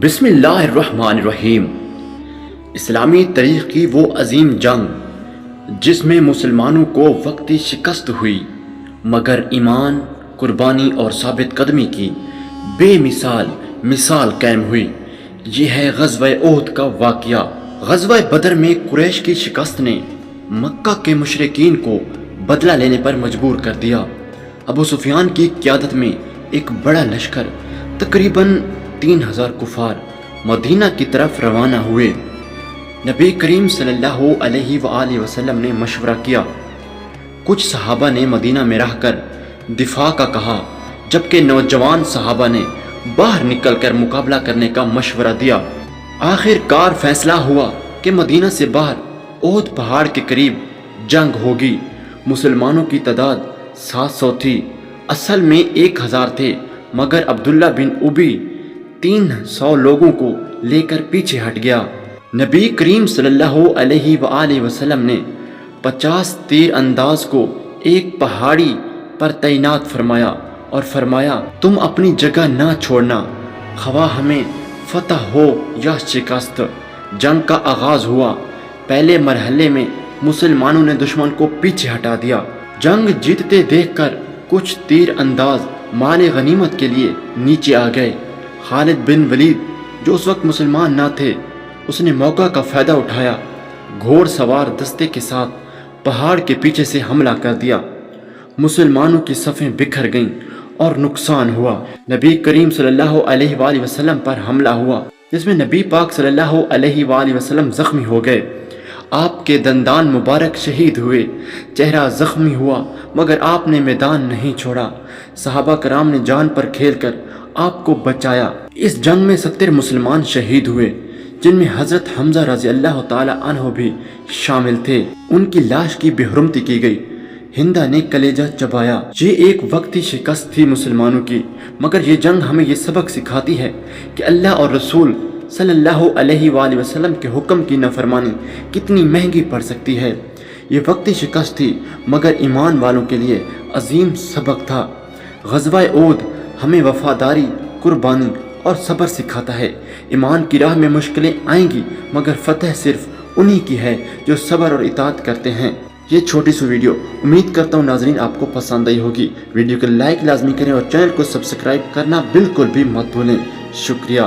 بسم اللہ الرحمن الرحیم۔ اسلامی تاریخ کی وہ عظیم جنگ جس میں مسلمانوں کو وقتی شکست ہوئی مگر ایمان، قربانی اور ثابت قدمی کی بے مثال قائم ہوئی، یہ ہے غزوہ احد کا واقعہ۔ غزوہ بدر میں قریش کی شکست نے مکہ کے مشرکین کو بدلہ لینے پر مجبور کر دیا۔ ابو سفیان کی قیادت میں ایک بڑا لشکر تقریباً 3000 کفار مدینہ کی طرف روانہ ہوئے۔ نبی کریم صلی اللہ علیہ وآلہ وسلم نے مشورہ کیا۔ کچھ صحابہ نے مدینہ میں رہ کر دفاع کا کہا، جبکہ نوجوان صحابہ نے باہر نکل کر مقابلہ کرنے کا مشورہ دیا۔ آخر کار فیصلہ ہوا کہ مدینہ سے باہر احد پہاڑ کے قریب جنگ ہوگی۔ مسلمانوں کی تعداد 700 تھی، اصل میں 1000 تھے، مگر عبداللہ بن ابی 300 لوگوں کو لے کر پیچھے ہٹ گیا۔ نبی کریم صلی اللہ علیہ وآلہ وسلم نے 50 تیر انداز کو ایک پہاڑی پر تعینات فرمایا اور فرمایا، تم اپنی جگہ نہ چھوڑنا، خواہ ہمیں فتح ہو یا شکست۔ جنگ کا آغاز ہوا۔ پہلے مرحلے میں مسلمانوں نے دشمن کو پیچھے ہٹا دیا۔ جنگ جیتتے دیکھ کر کچھ تیر انداز مال غنیمت کے لیے نیچے آ گئے۔ خالد بن ولید جو اس وقت مسلمان نہ تھے، اس نے موقع کا فائدہ اٹھایا، گھوڑ سوار دستے کے ساتھ پہاڑ کے پیچھے سے حملہ کر دیا۔ مسلمانوں کی صفیں بکھر گئیں اور نقصان ہوا۔ نبی کریم صلی اللہ علیہ وآلہ وسلم پر حملہ ہوا، جس میں نبی پاک صلی اللہ علیہ وآلہ وسلم زخمی ہو گئے۔ آپ کے دندان مبارک شہید ہوئے، چہرہ زخمی ہوا، مگر آپ نے میدان نہیں چھوڑا۔ صحابہ کرام نے جان پر کھیل کر آپ کو بچایا۔ اس جنگ میں 70 مسلمان شہید ہوئے، جن میں حضرت حمزہ رضی اللہ تعالی عنہ بھی شامل تھے۔ ان کی لاش کی بے حرمتی کی گئی۔ ہندہ نے کلیجہ چبایا۔ یہ ایک وقتی شکست تھی مسلمانوں کی، مگر یہ جنگ ہمیں یہ سبق سکھاتی ہے کہ اللہ اور رسول صلی اللہ علیہ وآلہ وسلم کے حکم کی نافرمانی کتنی مہنگی پڑ سکتی ہے۔ یہ وقتی شکست تھی، مگر ایمان والوں کے لیے عظیم سبق تھا۔ غزوہ احد ہمیں وفاداری، قربانی اور صبر سکھاتا ہے۔ ایمان کی راہ میں مشکلیں آئیں گی، مگر فتح صرف انہی کی ہے جو صبر اور اطاعت کرتے ہیں۔ یہ چھوٹی سی ویڈیو امید کرتا ہوں ناظرین آپ کو پسند آئی ہوگی۔ ویڈیو کو لائک لازمی کریں اور چینل کو سبسکرائب کرنا بالکل بھی مت بھولیں۔ شکریہ۔